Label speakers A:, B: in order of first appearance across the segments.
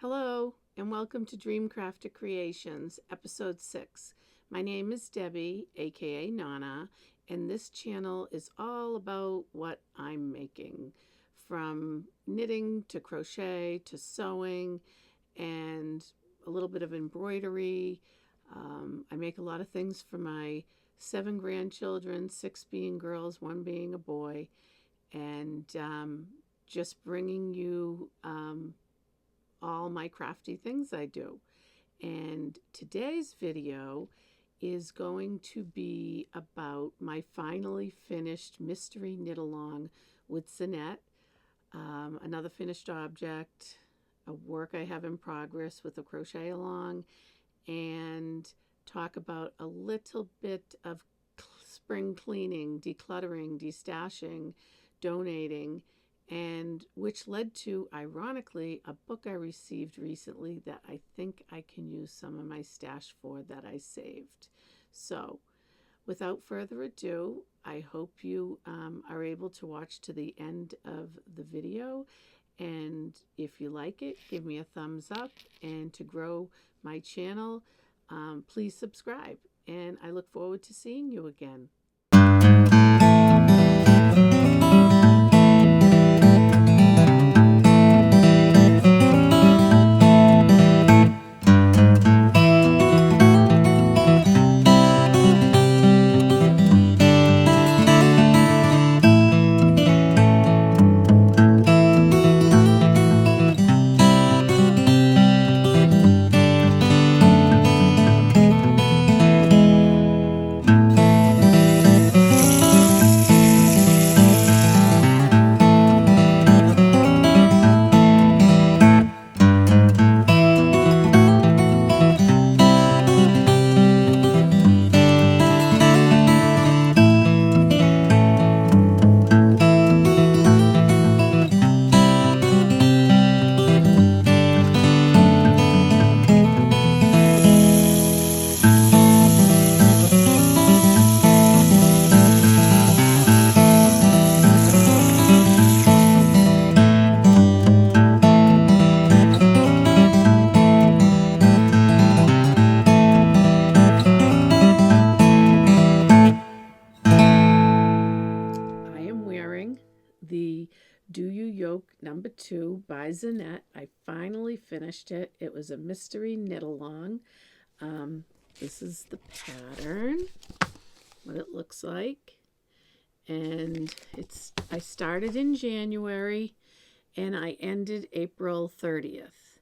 A: Hello, and welcome to Dreamcrafter Creations, Episode 6. My name is Debbie, aka Nana, and this channel is all about what I'm making, from knitting to crochet to sewing and a little bit of embroidery. I make a lot of things for my 7 grandchildren, 6 being girls, 1 being a boy, and just bringing you all my crafty things I do. And today's video is going to be about my finally finished mystery knit along with Zanete, another finished object, a work I have in progress with a crochet along, and talk about a little bit of spring cleaning, decluttering, destashing, donating, and which led to, ironically, a book I received recently that I think I can use some of my stash for that I saved. So, without further ado, I hope you are able to watch to the end of the video. And if you like it, give me a thumbs up. And to grow my channel, please subscribe. And I look forward to seeing you again. The Do You Yoke number 2 by Zanete. I finally finished it. It was a mystery knit along. This is the pattern, what it looks like. And I started in January and I ended April 30th.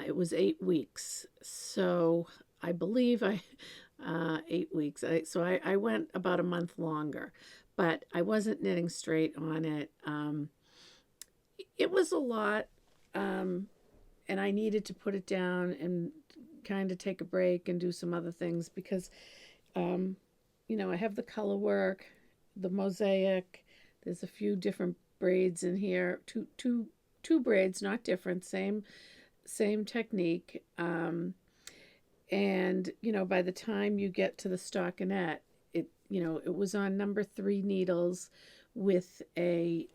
A: It was 8 weeks. So I believe 8 weeks. I went about a month longer. But I wasn't knitting straight on it. It was a lot, and I needed to put it down and kind of take a break and do some other things because, I have the color work, the mosaic. There's a few different braids in here, two braids, not different, same technique. And by the time you get to the stockinette, it was on number 3 needles with a,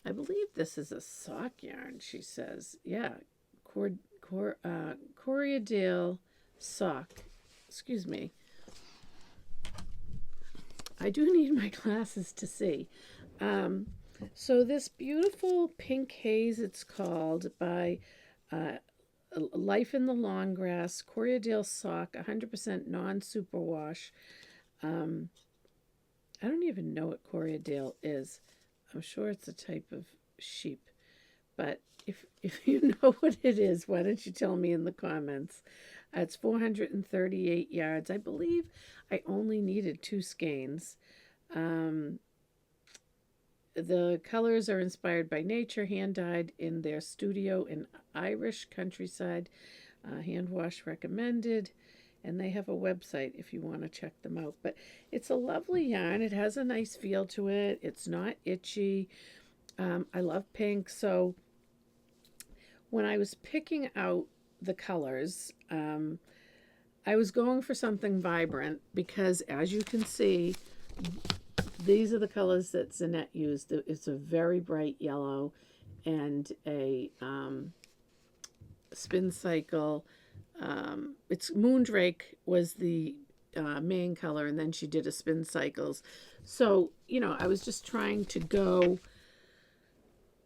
A: I believe this is a sock yarn, she says. Yeah, Corriedale sock. Excuse me. I do need my glasses to see. So this beautiful pink haze, it's called, by Life in the Long Grass, Corriedale sock, 100% non-superwash. I don't even know what Corriedale is. I'm sure it's a type of sheep. But if you know what it is, why don't you tell me in the comments? It's 438 yards. I believe I only needed 2 skeins. The colors are inspired by nature, hand-dyed in their studio in Irish countryside. Hand wash recommended. And they have a website if you want to check them out. But it's a lovely yarn. It has a nice feel to it. It's not itchy. I love pink. So when I was picking out the colors, I was going for something vibrant because, as you can see, these are the colors that Zanete used. It's a very bright yellow and a spin cycle. It's Moondrake was the main color, and then she did a spin cycles. So, I was just trying to go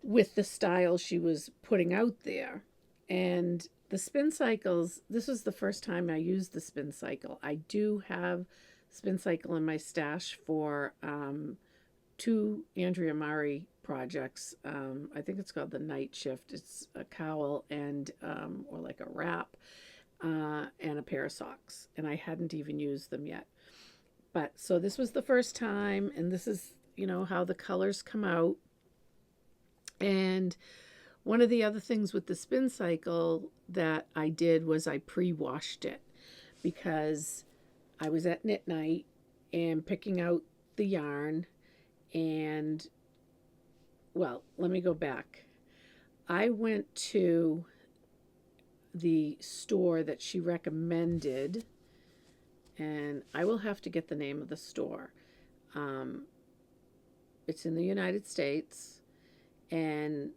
A: with the style she was putting out there. And the spin cycles, this was the first time I used the spin cycle. I do have spin cycle in my stash for 2 Andrea Mari projects. I think it's called the Night Shift. It's a cowl and or like a wrap and a pair of socks. And I hadn't even used them yet. But so this was the first time, and this is, how the colors come out. And one of the other things with the spin cycle that I did was I pre-washed it, because I was at knit night and picking out the yarn. And, well, let me go back. I went to the store that she recommended, and I will have to get the name of the store. It's in the United States, and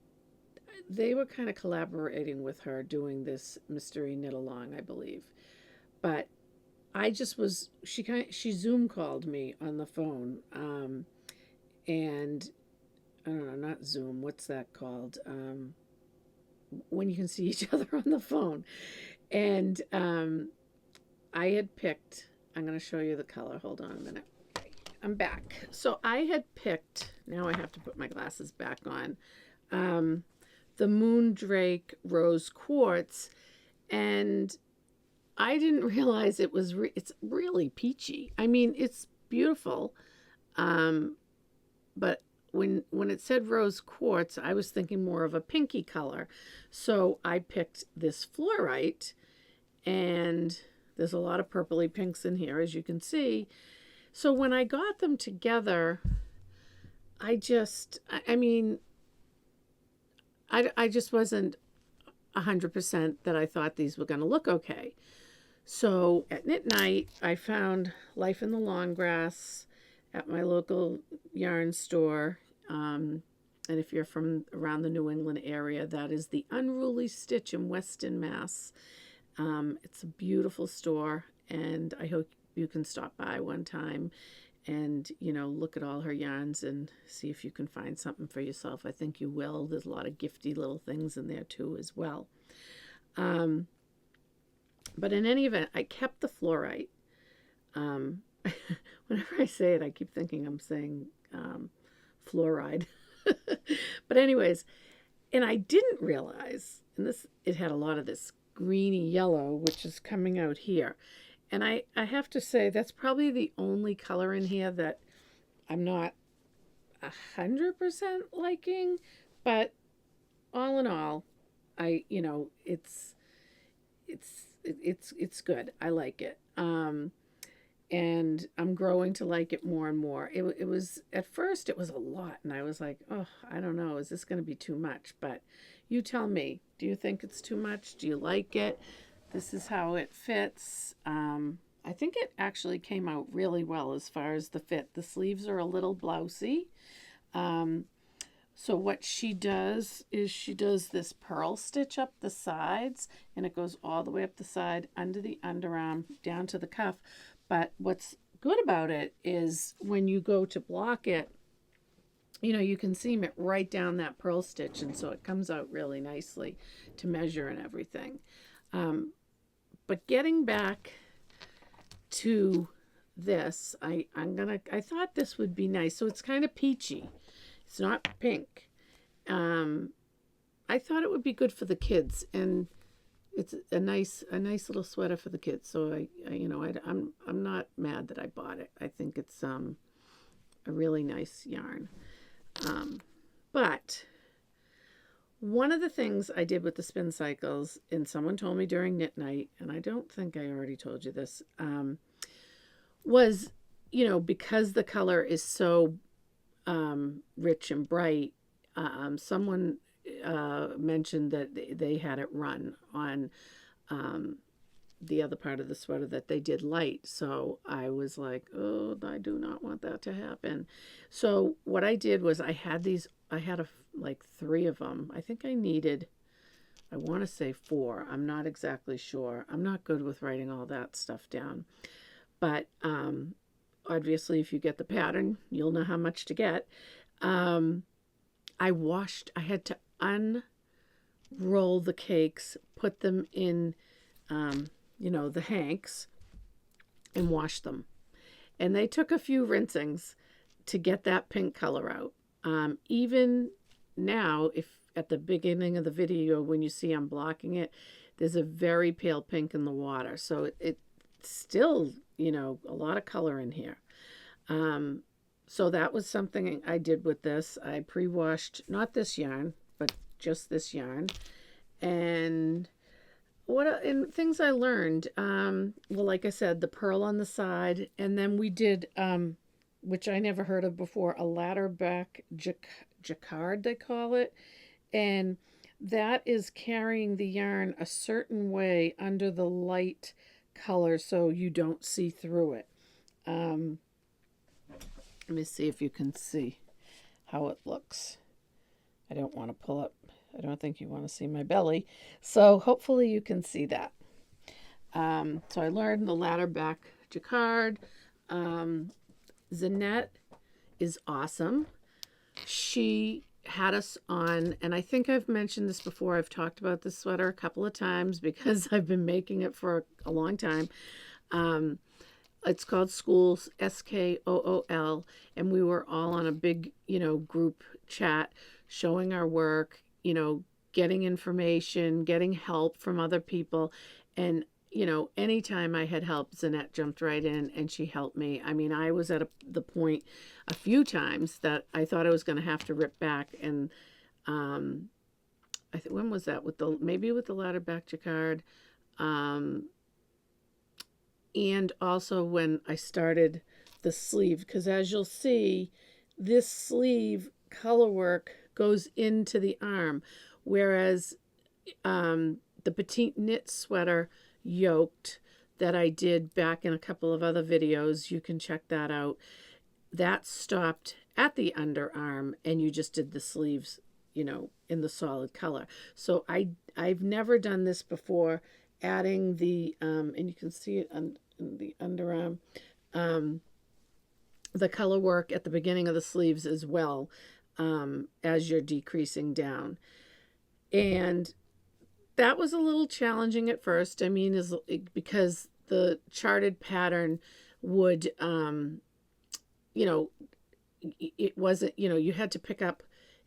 A: they were kind of collaborating with her doing this mystery knit along, I believe. But I just was, she Zoom called me on the phone, and I don't know, not Zoom, what's that called? When you can see each other on the phone. And I had picked, I'm going to show you the color. Hold on a minute. I'm back. So I had picked, now I have to put my glasses back on, the Moondrake Rose Quartz, and I didn't realize it was, it's really peachy. I mean, it's beautiful, but when it said rose quartz, I was thinking more of a pinky color. So I picked this fluorite, and there's a lot of purpley pinks in here, as you can see. So when I got them together, I just wasn't 100% that I thought these were going to look okay. So at knit night, I found Life in the Long Grass at my local yarn store. And if you're from around the New England area, that is the Unruly Stitch in Weston, Mass. It's a beautiful store, and I hope you can stop by one time and, look at all her yarns and see if you can find something for yourself. I think you will. There's a lot of gifty little things in there too as well. But in any event, I kept the fluorite. Whenever I say it, I keep thinking I'm saying fluoride. But anyways, and I didn't realize, and it had a lot of this greeny yellow, which is coming out here. And I have to say, that's probably the only color in here that I'm not 100% liking. But all in all, it's good. I like it. And I'm growing to like it more and more. It was, at first it was a lot, and I was like, oh, I don't know, is this going to be too much? But you tell me, do you think it's too much? Do you like it? This is how it fits. I think it actually came out really well as far as the fit. The sleeves are a little blousy. So what she does is she does this purl stitch up the sides, and it goes all the way up the side, under the underarm, down to the cuff. But what's good about it is when you go to block it, you can seam it right down that purl stitch, and so it comes out really nicely to measure and everything. But getting back to this, I thought this would be nice. So it's kind of peachy. It's not pink. I thought it would be good for the kids, and it's a nice little sweater for the kids. So I'm not mad that I bought it. I think it's a really nice yarn. But one of the things I did with the spin cycles, and someone told me during knit night, and I don't think I already told you this, was, because the color is so rich and bright, someone mentioned that they had it run on the other part of the sweater that they did light. So I was like, oh, I do not want that to happen. So what I did was I had like 3 of them. I think I needed, I want to say 4. I'm not exactly sure. I'm not good with writing all that stuff down. But obviously, if you get the pattern, you'll know how much to get. I had to unroll the cakes, put them in, the hanks, and wash them. And they took a few rinsings to get that pink color out. Even now, if at the beginning of the video, when you see I'm blocking it, there's a very pale pink in the water. So it's still, a lot of color in here. So that was something I did with this. I pre-washed, not this yarn, but just this yarn. And things I learned, well, like I said, the pearl on the side, and then we did, which I never heard of before, a ladder back jacquard, they call it. And that is carrying the yarn a certain way under the light color so you don't see through it. Let me see if you can see how it looks. I don't want to pull up. I don't think you want to see my belly. So hopefully you can see that. So I learned the ladder back jacquard. Zanete is awesome. She had us on, and I think I've mentioned this before. I've talked about this sweater a couple of times because I've been making it for a long time. It's called Schools, SKOOL, and we were all on a big, group chat showing our work, getting information, getting help from other people. And, anytime I had help, Zanete jumped right in and she helped me. I mean, I was at the point a few times that I thought I was going to have to rip back. And I think, when was that? Maybe with the ladder back jacquard. And also when I started the sleeve, because as you'll see, this sleeve color work goes into the arm, whereas the petite knit sweater yoked that I did back in a couple of other videos, you can check that out, that stopped at the underarm and you just did the sleeves, in the solid color. So I've never done this before, adding the, and you can see it on the underarm, the color work at the beginning of the sleeves as well, as you're decreasing down. And that was a little challenging at first. I mean, because the charted pattern would, it wasn't, you had to pick up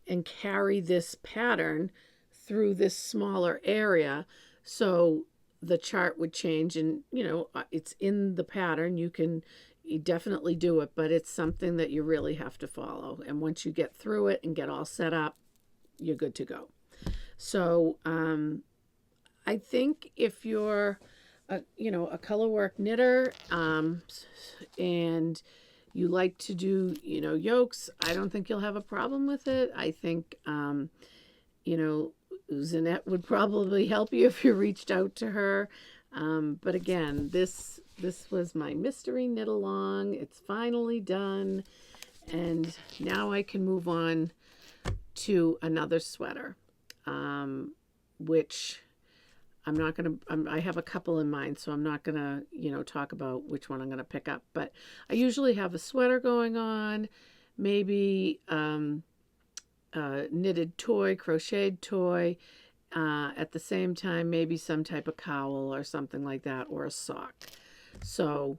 A: and carry this pattern through this smaller area. So the chart would change, and, it's in the pattern. You definitely do it, but it's something that you really have to follow. And once you get through it and get all set up, you're good to go. So, I think if you're a color work knitter, and you like to do, yokes, I don't think you'll have a problem with it. I think, Zanete would probably help you if you reached out to her. But again, this was my mystery knit along. It's finally done. And now I can move on to another sweater, which I'm not going to, I have a couple in mind, so I'm not going to, talk about which one I'm going to pick up. But I usually have a sweater going on, maybe knitted toy, crocheted toy, at the same time, maybe some type of cowl or something like that, or a sock. So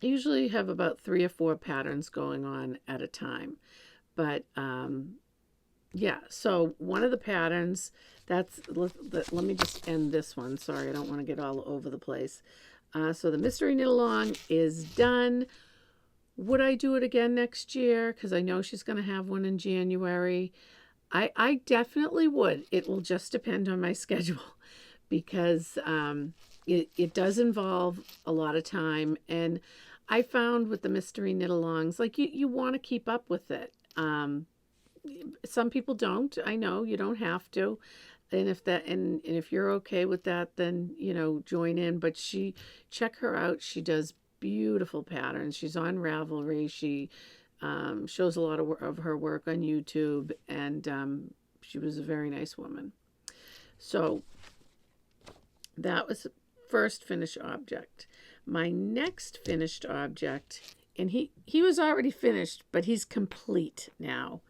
A: I usually have about 3 or 4 patterns going on at a time. But yeah, so one of the patterns, let me just end this one. Sorry, I don't want to get all over the place. So the mystery knit along is done. Would I do it again next year? Because I know she's going to have one in January. I definitely would. It will just depend on my schedule, because it does involve a lot of time. And I found with the mystery knit alongs, like you want to keep up with it. Some people don't. I know you don't have to. And if you're okay with that, then, join in. But check her out. She does beautiful patterns. She's on Ravelry. She shows a lot of her work on YouTube, and she was a very nice woman. So that was the first finished object. My next finished object, and he was already finished, but he's complete now,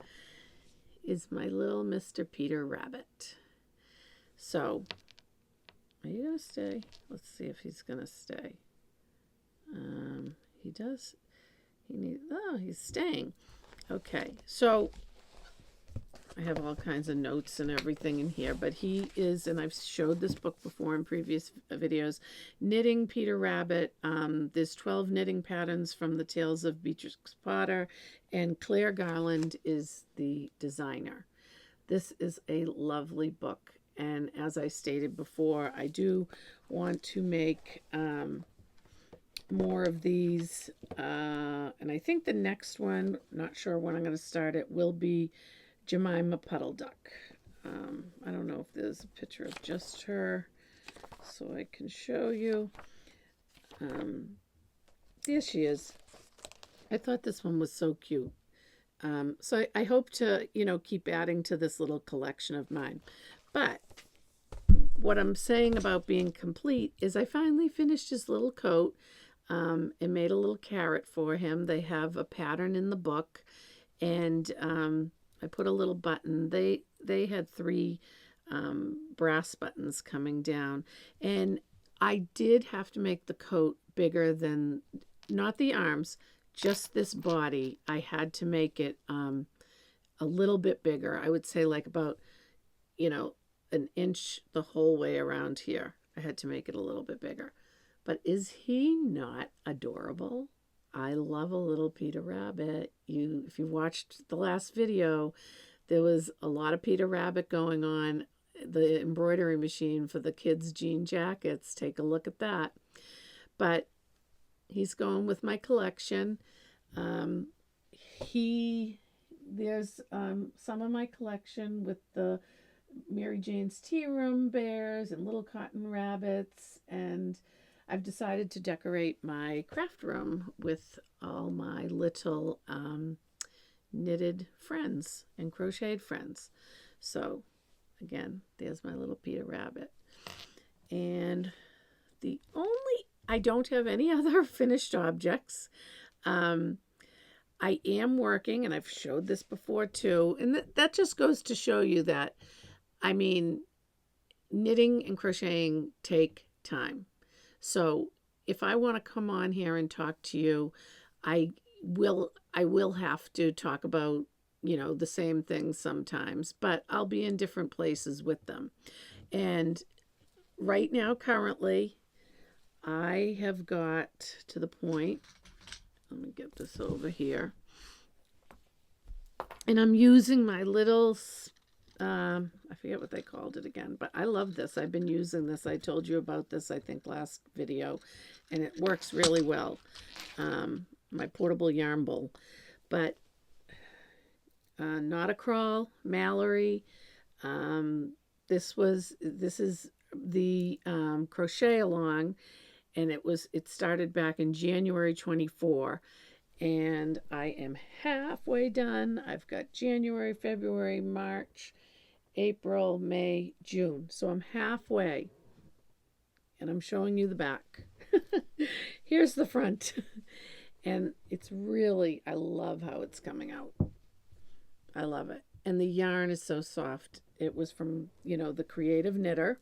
A: is my little Mr. Peter Rabbit. So, are you going to stay? Let's see if he's going to stay. He does. He's staying. Okay, so I have all kinds of notes and everything in here, but he is, and I've showed this book before in previous videos, Knitting Peter Rabbit. There's 12 knitting patterns from the Tales of Beatrix Potter, and Claire Garland is the designer. This is a lovely book, and as I stated before, I do want to make more of these, and I think the next one, not sure when I'm going to start it, will be Jemima Puddle Duck. I don't know if there's a picture of just her, so I can show you. There she is. I thought this one was so cute. So I hope to, keep adding to this little collection of mine. But what I'm saying about being complete is I finally finished his little coat and made a little carrot for him. They have a pattern in the book, and I put a little button. They had 3 brass buttons coming down, and I did have to make the coat bigger than, not the arms, just this body. I had to make it a little bit bigger. I would say like about, an inch the whole way around here. I had to make it a little bit bigger. But is he not adorable? I love a little Peter Rabbit. If you watched the last video, there was a lot of Peter Rabbit going on. The embroidery machine for the kids' jean jackets. Take a look at that. But he's going with my collection. There's some of my collection with the Mary Jane's Tea Room bears and little cotton rabbits, and I've decided to decorate my craft room with all my little knitted friends and crocheted friends. So again, there's my little Peter Rabbit. And I don't have any other finished objects. I am working, and I've showed this before too, and that just goes to show you that, knitting and crocheting take time. So if I want to come on here and talk to you, I will have to talk about, the same things sometimes, but I'll be in different places with them. And right now, currently, I have got to the point, let me get this over here, and I'm using my little, I forget what they called it again, but I love this. I've been using this. I told you about this, I think, last video, and it works really well. My portable yarn bowl. But Not a Crawl, Mallory. This is the crochet along, and it started back in January 24, and I am halfway done. I've got January, February, March, April, May, June. So I'm halfway, and I'm showing you the back. Here's the front. And it's really, I love how it's coming out. I love it. And the yarn is so soft. It was from, the Creative Knitter.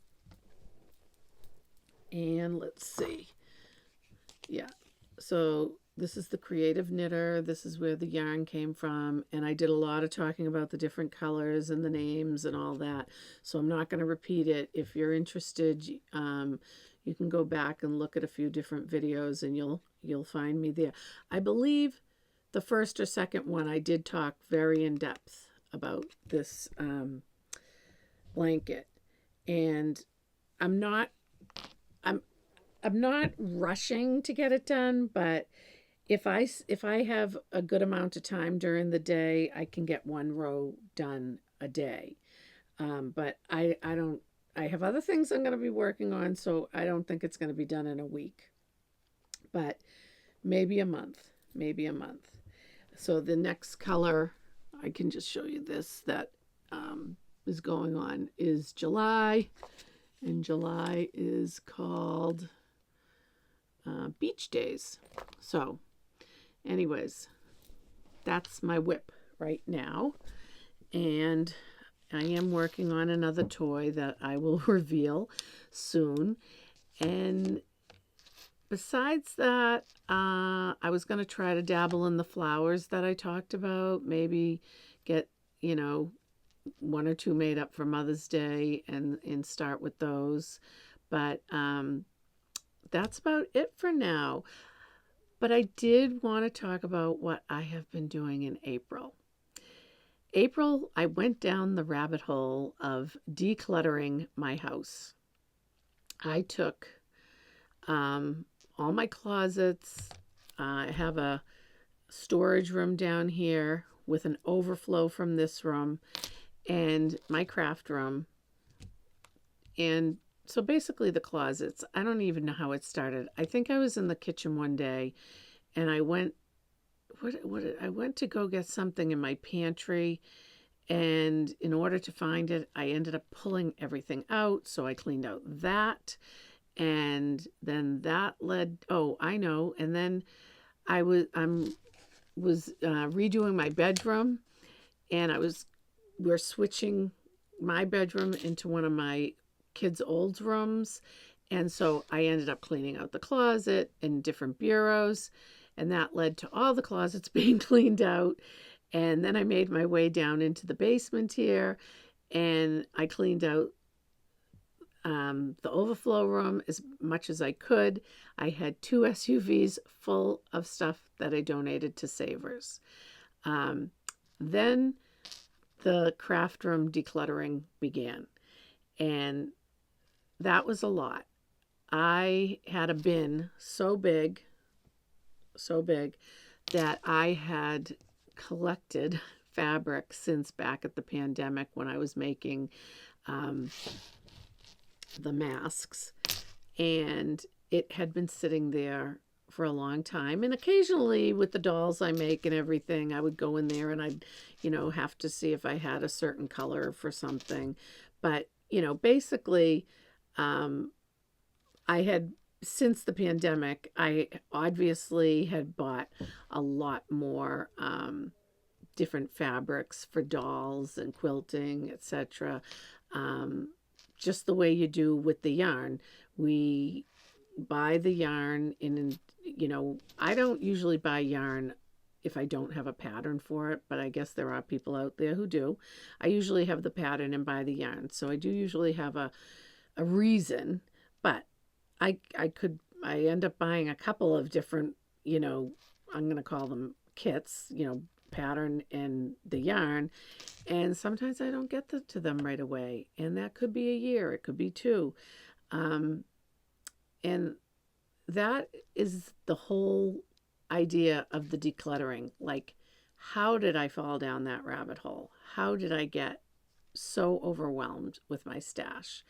A: And let's see. Yeah. So this is the Creative Knitter. This is where the yarn came from. And I did a lot of talking about the different colors and the names and all that. So I'm not going to repeat it. If you're interested, you can go back and look at a few different videos, and you'll find me there. I believe the first or second one I did talk very in depth about this blanket, and I'm not rushing to get it done, but if I have a good amount of time during the day, I can get one row done a day. But I have other things I'm going to be working on, so I don't think it's going to be done in a week, but maybe a month. So the next color, I can just show you this, that is going on is July, and July is called Beach Days. So, anyways, that's my WIP right now, and I am working on another toy that I will reveal soon. And besides that, I was going to try to dabble in the flowers that I talked about, maybe get, one or two made up for Mother's Day and start with those. But that's about it for now. But I did want to talk about what I have been doing in April. April, I went down the rabbit hole of decluttering my house. I took all my closets. I have a storage room down here with an overflow from this room and my craft room. And so basically the closets, I don't even know how it started. I think I was in the kitchen one day and I went to go get something in my pantry, and in order to find it, I ended up pulling everything out. So I cleaned out that, and then that led. Oh, I know. And then I was redoing my bedroom, and we're switching my bedroom into one of my kids' old rooms, and so I ended up cleaning out the closet and different bureaus. And that led to all the closets being cleaned out. And then I made my way down into the basement here, and I cleaned out the overflow room as much as I could. I had 2 SUVs full of stuff that I donated to Savers. Then the craft room decluttering began, and that was a lot. I had a bin so big that I had collected fabric since back at the pandemic when I was making the masks, and it had been sitting there for a long time. And occasionally with the dolls I make and everything, I would go in there and I'd have to see if I had a certain color for something. But basically I had, since the pandemic, I obviously had bought a lot more different fabrics for dolls and quilting, etc. Just the way you do with the yarn. We buy the yarn in, I don't usually buy yarn if I don't have a pattern for it, but I guess there are people out there who do. I usually have the pattern and buy the yarn. So I do usually have a reason, but I end up buying a couple of different, I'm going to call them kits, pattern and the yarn. And sometimes I don't get to them right away. And that could be a year. It could be 2. And that is the whole idea of the decluttering. Like, how did I fall down that rabbit hole? How did I get so overwhelmed with my stash?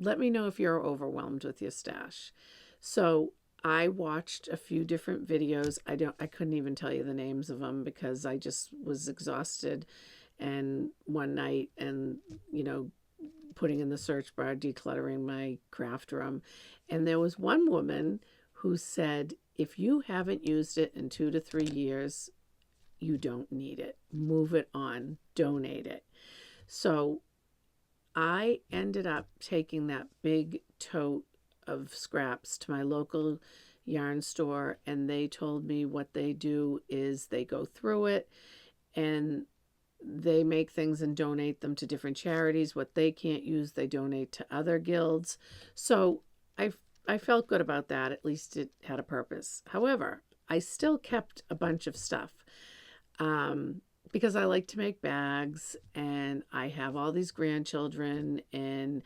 A: Let me know if you're overwhelmed with your stash. So I watched a few different videos. I couldn't even tell you the names of them because I just was exhausted. And one night, and putting in the search bar, decluttering my craft room. And there was one woman who said, if you haven't used it in 2 to 3 years, you don't need it. Move it on. Donate it. So I ended up taking that big tote of scraps to my local yarn store, and they told me what they do is they go through it and they make things and donate them to different charities. What they can't use, they donate to other guilds. So I felt good about that. At least it had a purpose. However, I still kept a bunch of stuff. Because I like to make bags, and I have all these grandchildren, and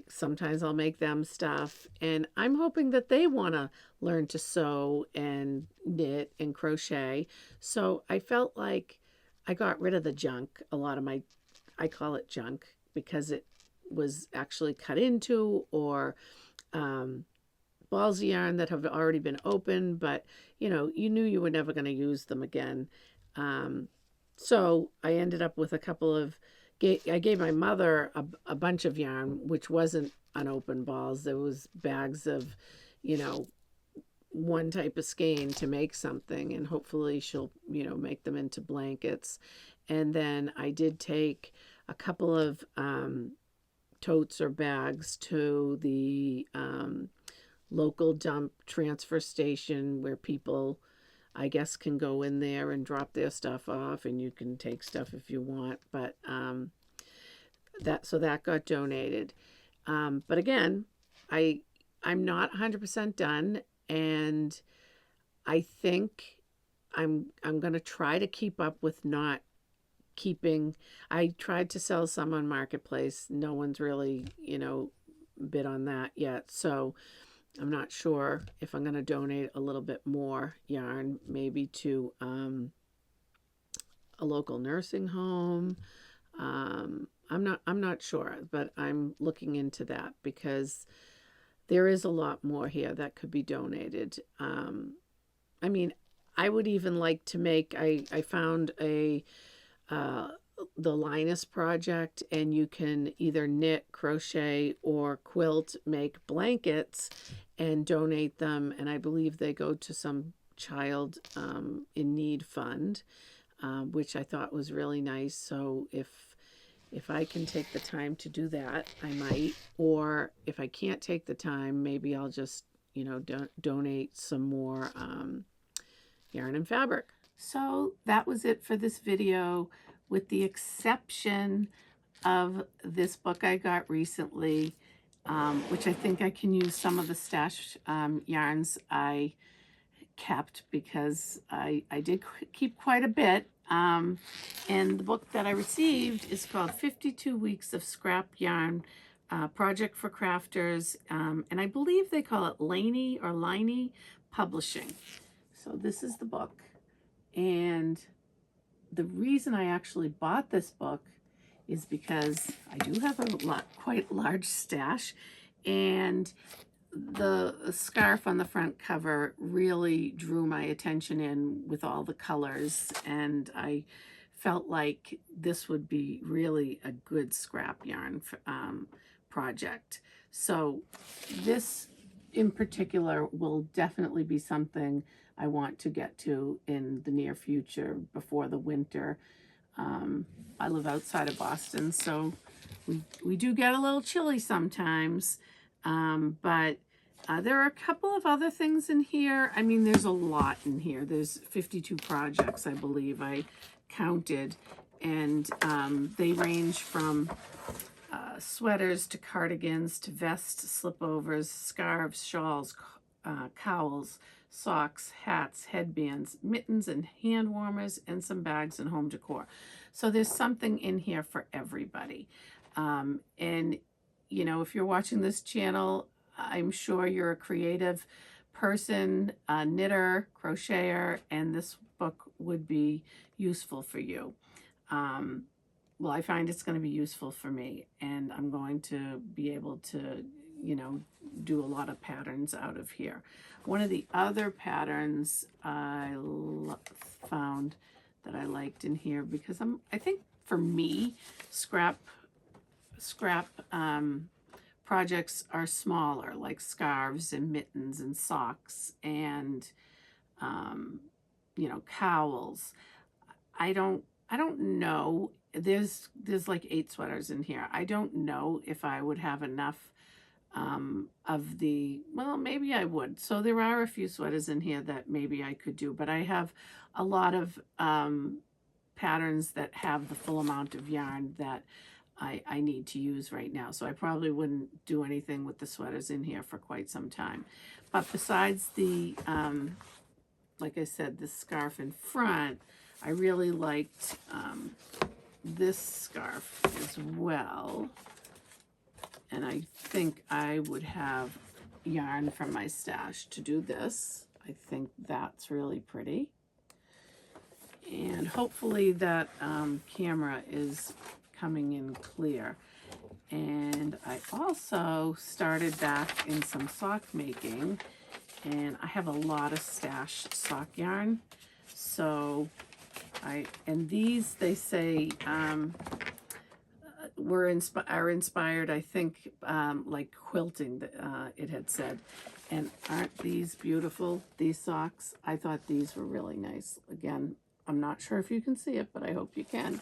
A: sometimes I'll make them stuff, and I'm hoping that they want to learn to sew and knit and crochet. So I felt like I got rid of the junk. I call it junk because it was actually cut into, or balls of yarn that have already been opened, but you knew you were never going to use them again. So I ended up with a couple of, I gave my mother a bunch of yarn, which wasn't unopened balls. There was bags of, you know, one type of skein to make something, and hopefully she'll, make them into blankets. And then I did take a couple of totes or bags to the local dump transfer station where people, I guess, can go in there and drop their stuff off, and you can take stuff if you want. But that got donated. But again, I'm not 100% done, and I think I'm going to try to keep up with not keeping. I tried to sell some on Marketplace. No one's really, bid on that yet. So I'm not sure if I'm going to donate a little bit more yarn, maybe to a local nursing home. I'm not sure, but I'm looking into that because there is a lot more here that could be donated. I mean, I would even like to make. I found the Linus project, and you can either knit, crochet, or quilt, make blankets and donate them. And I believe they go to some child in need fund, which I thought was really nice. So if I can take the time to do that, I might. Or if I can't take the time, maybe I'll just, donate some more yarn and fabric. So that was it for this video, with the exception of this book I got recently, which I think I can use some of the stash yarns I kept, because I did keep quite a bit. And the book that I received is called 52 Weeks of Scrap Yarn, Project for Crafters, and I believe they call it Laney or Liney Publishing. So this is the book, and the reason I actually bought this book is because I do have quite large stash, and the scarf on the front cover really drew my attention in with all the colors, and I felt like this would be really a good scrap yarn project. So this in particular will definitely be something I want to get to in the near future before the winter. I live outside of Boston, so we do get a little chilly sometimes. But there are a couple of other things in here. I mean, there's a lot in here. There's 52 projects, I believe I counted. And they range from sweaters to cardigans to vests, slipovers, scarves, shawls, cowls, socks, hats, headbands, mittens, and hand warmers, and some bags and home decor. So there's something in here for everybody. And, if you're watching this channel, I'm sure you're a creative person, a knitter, crocheter, and this book would be useful for you. Well, I find it's going to be useful for me, and I'm going to be able to, do a lot of patterns out of here. One of the other patterns I found that I liked in here, because I think for me, scrap projects are smaller, like scarves and mittens and socks and cowls. I don't know. There's like 8 sweaters in here. I don't know if I would have enough of the, well, maybe I would. So there are a few sweaters in here that maybe I could do, but I have a lot of patterns that have the full amount of yarn that I need to use right now. So I probably wouldn't do anything with the sweaters in here for quite some time. But besides the, like I said, the scarf in front, I really liked this scarf as well. And I think I would have yarn from my stash to do this. I think that's really pretty. And hopefully that camera is coming in clear. And I also started back in some sock making, and I have a lot of stashed sock yarn. So And these, they say, are inspired, I think, like quilting, it had said. And aren't these beautiful, these socks? I thought these were really nice. Again, I'm not sure if you can see it, but I hope you can.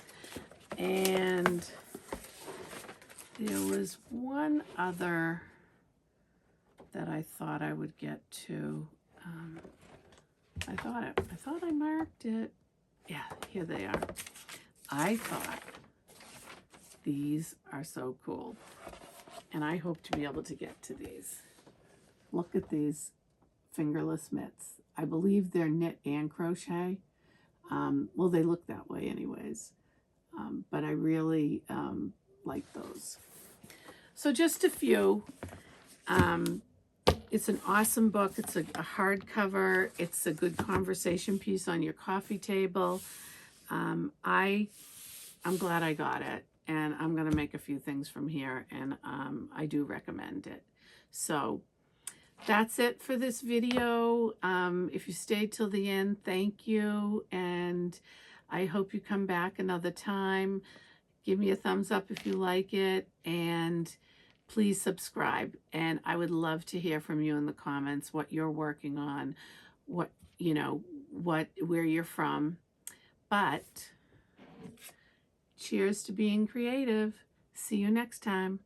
A: And there was one other that I thought I would get to. I thought I marked it. Yeah, here they are. I thought these are so cool, and I hope to be able to get to these. Look at these fingerless mitts. I believe they're knit and crochet. Well, they look that way anyways, but I really like those. So just a few. It's an awesome book. It's a hardcover. It's a good conversation piece on your coffee table. I'm glad I got it, and I'm going to make a few things from here, and I do recommend it. So that's it for this video. If you stayed till the end, thank you, and I hope you come back another time. Give me a thumbs up if you like it, and please subscribe. And I would love to hear from you in the comments what you're working on, where you're from. But cheers to being creative. See you next time.